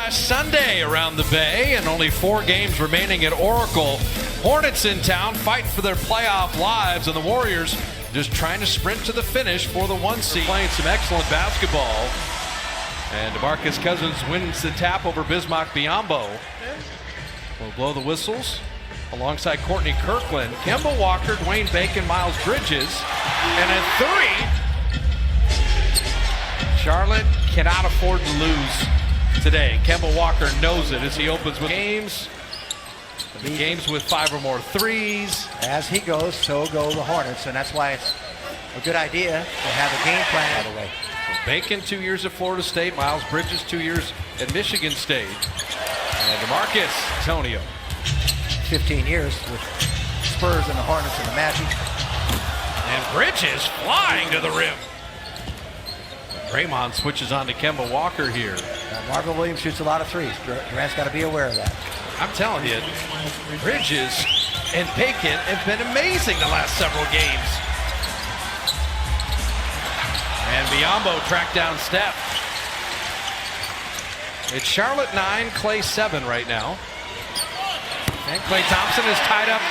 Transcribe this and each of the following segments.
Last Sunday around the Bay, and only 4 games remaining at Oracle. Hornets in town fighting for their playoff lives, and the Warriors just trying to sprint to the finish for the 1 seed. Playing some excellent basketball. And DeMarcus Cousins wins the tap over Bismack Biyombo. Will blow the whistles alongside Courtney Kirkland, Kemba Walker, Dwayne Bacon, Miles Bridges, and at 3. Charlotte cannot afford to lose today. Kemba Walker knows it as he opens with games. The games with 5 or more threes. As he goes, so go the Hornets, and that's why it's a good idea to have a game plan out of the way. So Bacon 2 years at Florida State, Miles Bridges 2 years at Michigan State, and DeMarcus Antonio. 15 years with Spurs and the Hornets and the Magic. And Bridges flying to the rim. Draymond switches on to Kemba Walker here. Marvin Williams shoots a lot of threes. Durant's got to be aware of that. I'm telling you, Bridges and Bacon have been amazing the last several games. And Biyombo tracked down Steph. It's Charlotte 9, Clay 7 right now. And Klay Thompson is tied up.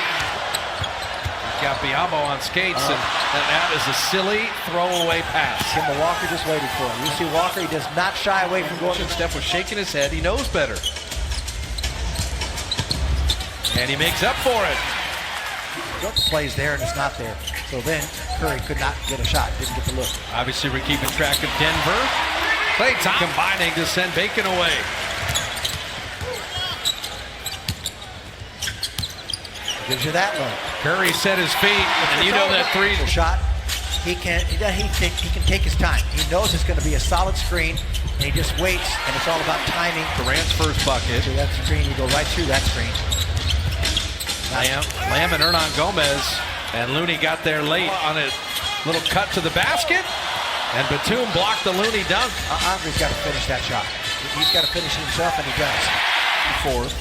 He's got Biyombo on skates, and that is a silly throwaway pass. Kemba Walker just waited for him. You see Walker, he does not shy away from going. Steph was shaking his head. He knows better. And he makes up for it. The play's there and it's not there. So then Curry could not get a shot, didn't get the look. Obviously, we're keeping track of Denver. Klay Thompson combining to send Bacon away. Gives you that look. Curry set his feet, and you know that 3 shot. He can take his time. He knows it's going to be a solid screen, and he just waits, and it's all about timing. Durant's first bucket. So that screen, you go right through that screen. Lamb and Hernan Gomez, and Looney got there late on a little cut to the basket, and Batum blocked the Looney dunk. Andre's got to finish that shot. He's got to finish it himself, and he does. Fourth.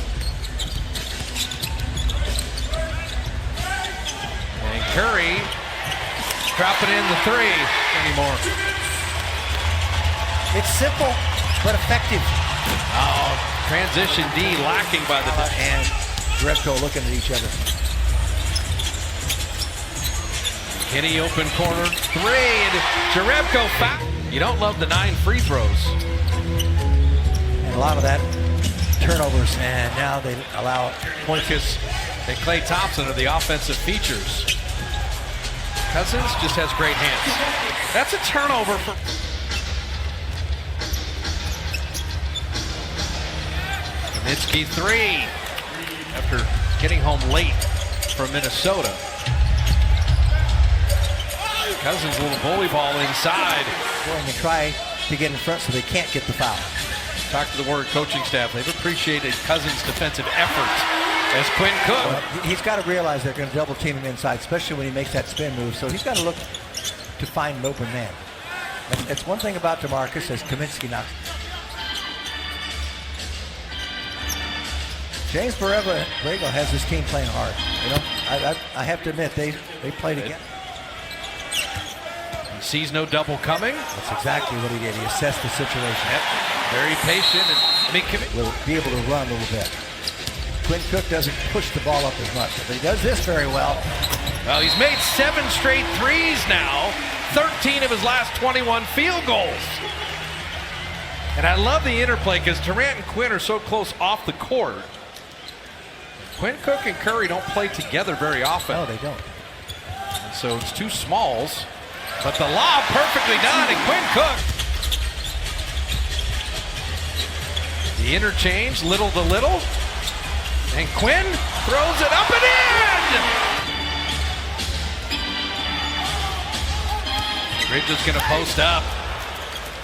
And Curry dropping in the 3 anymore. It's simple, but effective. Oh, transition D lacking by the and Jerebko looking at each other. Kenny open corner 3, and Jerebko foul. You don't love the 9 free throws. And a lot of that turnovers, and now they allow Pointus and Klay Thompson are the offensive features. Cousins just has great hands. That's a turnover for Kaminsky 3 after getting home late from Minnesota. Cousins a little bully ball inside. Going to try to get in front so they can't get the foul. Talk to the Warrior coaching staff. They've appreciated Cousins' defensive efforts as Quinn Cook. Well, he's got to realize they're going to double team him inside, especially when he makes that spin move. So he's got to look to find an open man. That's one thing about DeMarcus, as Kaminsky knocks. James Borrego has this team playing hard. You know, I have to admit they played again. He sees no double coming. That's exactly what he did. He assessed the situation. Yep. Very patient. Will be able to run a little bit. Quinn Cook doesn't push the ball up as much, but he does this very well. Well, he's made 7 straight threes now. 13 of his last 21 field goals. And I love the interplay because Durant and Quinn are so close off the court. Quinn Cook and Curry don't play together very often. No, they don't. And so it's 2 smalls. But the lob perfectly done, and Quinn Cook. The interchange, little to little. And Quinn throws it up and in! Bridges going to post up.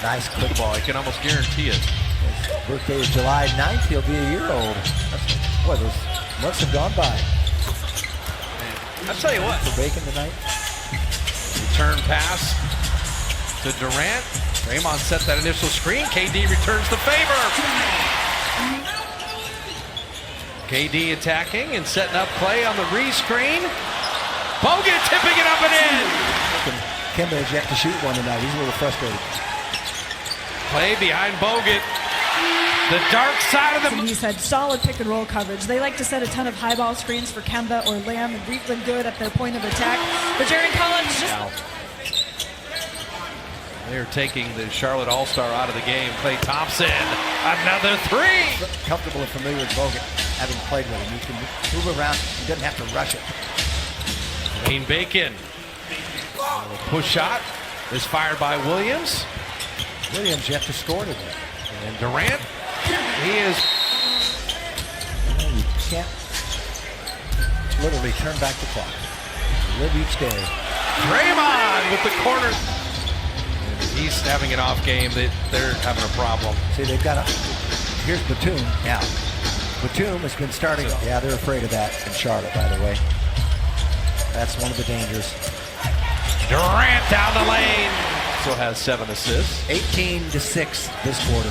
Nice quick ball. I can almost guarantee it. His birthday is July 9th. He'll be a year old. Boy, those months have gone by. I'll tell you what. For Bacon tonight. Return pass to Durant. Draymond set that initial screen. KD returns the favor. KD attacking and setting up Klay on the re-screen. Bogut tipping it up and in. Kemba has yet to shoot one tonight. He's a little frustrated. Klay behind Bogut. The dark side of the... And he's had solid pick and roll coverage. They like to set a ton of high ball screens for Kemba or Lamb, and we've been good at their point of attack. But Jaron Collins just... Now, they're taking the Charlotte All-Star out of the game. Klay Thompson, another three. Comfortable and familiar with Bogut, having played with him. You can move around. He doesn't have to rush it. Wayne Bacon. Push shot is fired by Williams. Williams yet to score today. And Durant, he is... You can't literally turn back the clock. You live each day. Draymond with the corner. He's having an off game. They're having a problem. See, they've got a... Here's Batum now. Batum has been starting... Yeah, they're afraid of that in Charlotte, by the way. That's one of the dangers. Durant down the lane. Still has 7 assists. 18-6 this quarter.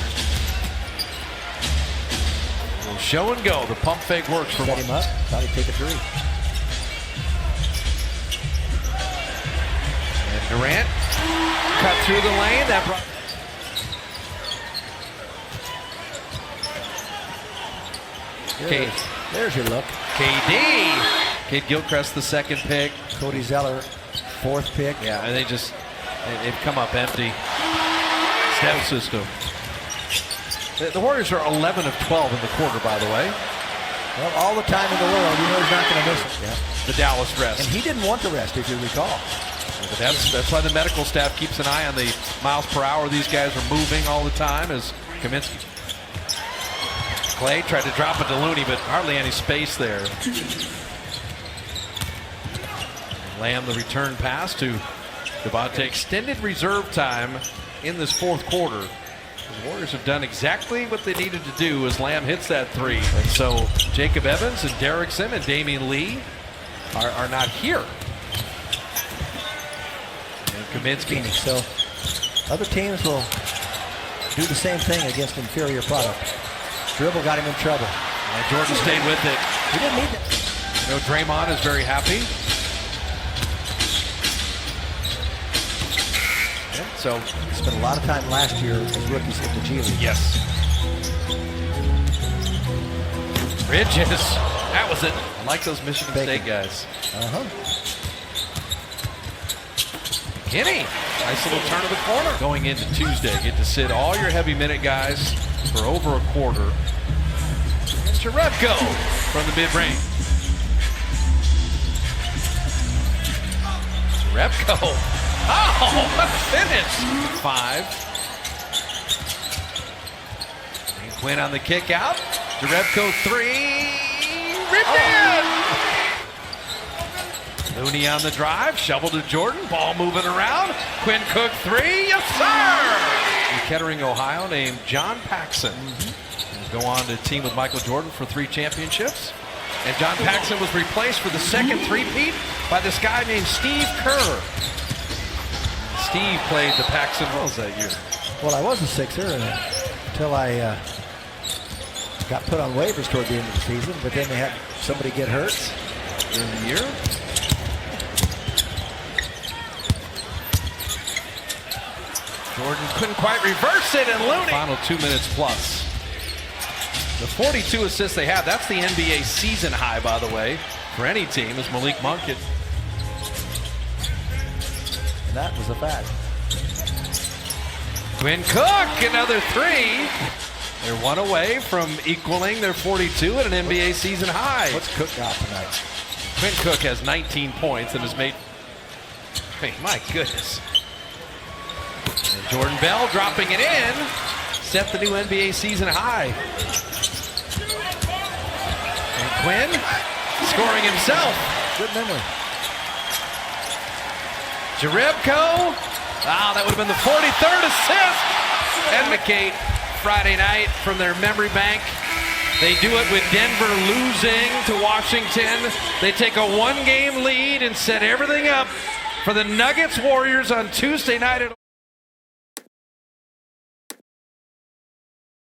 Show and go. The pump fake works for Set him up. Thought he'd take a three. And Durant cut through the lane. That brought... There's your look. KD. Kate Gilchrist, the second pick. Cody Zeller, fourth pick. Yeah, and they've come up empty. Step system. The Warriors are 11 of 12 in the quarter, by the way. Well, all the time in the world, you know he's not going to miss it. Yeah. The Dallas rest. And he didn't want to rest, if you recall. But that's why the medical staff keeps an eye on the miles per hour these guys are moving all the time. As Kaminsky. Klay tried to drop it to Looney, but hardly any space there. Lamb, the return pass to Devontae. Extended reserve time in this fourth quarter. The Warriors have done exactly what they needed to do as Lamb hits that three. And so Jacob Evans and Derrickson and Damian Lee are not here. And Kaminsky. So other teams will do the same thing against inferior product. Dribble got him in trouble. And Jordan stayed with it. He didn't need it. You know, Draymond is very happy. So spent a lot of time last year as rookies hit the G League. Yes. Bridges. That was it. I like those Michigan State guys. Kenny. Nice little turn of the corner. Going into Tuesday, get to sit all your heavy minute guys for over a quarter. And Jerebko from the mid-range. Jerebko. Oh, what a finish. 5. And Quinn on the kick out. Jerebko 3. Ripped in. Looney on the drive. Shovel to Jordan. Ball moving around. Quinn Cook 3. Yes, sir. In Kettering, Ohio, named John Paxson. Go on to team with Michael Jordan for 3 championships. And John Paxson was replaced for the second three-peat by this guy named Steve Kerr. Steve played the Paxson Royals that year. Well, I was a Sixer until I got put on waivers toward the end of the season, but then they had somebody get hurt during the year. Jordan couldn't quite reverse it, and Looney. Final 2 minutes plus. The 42 assists they have, that's the NBA season high, by the way, for any team, as Malik Monk had. And that was a fact. Quinn Cook, another 3. They're 1 away from equaling their 42 at an NBA season high. What's Cook got tonight? Quinn Cook has 19 points and has made... Hey, my goodness. And Jordan Bell dropping it in. Set the new NBA season high. And Quinn scoring himself. Good memory. Jerebko. Ah, that would have been the 43rd assist. And McCate, Friday night from their memory bank. They do it with Denver losing to Washington. They take a 1-game lead and set everything up for the Nuggets Warriors on Tuesday night.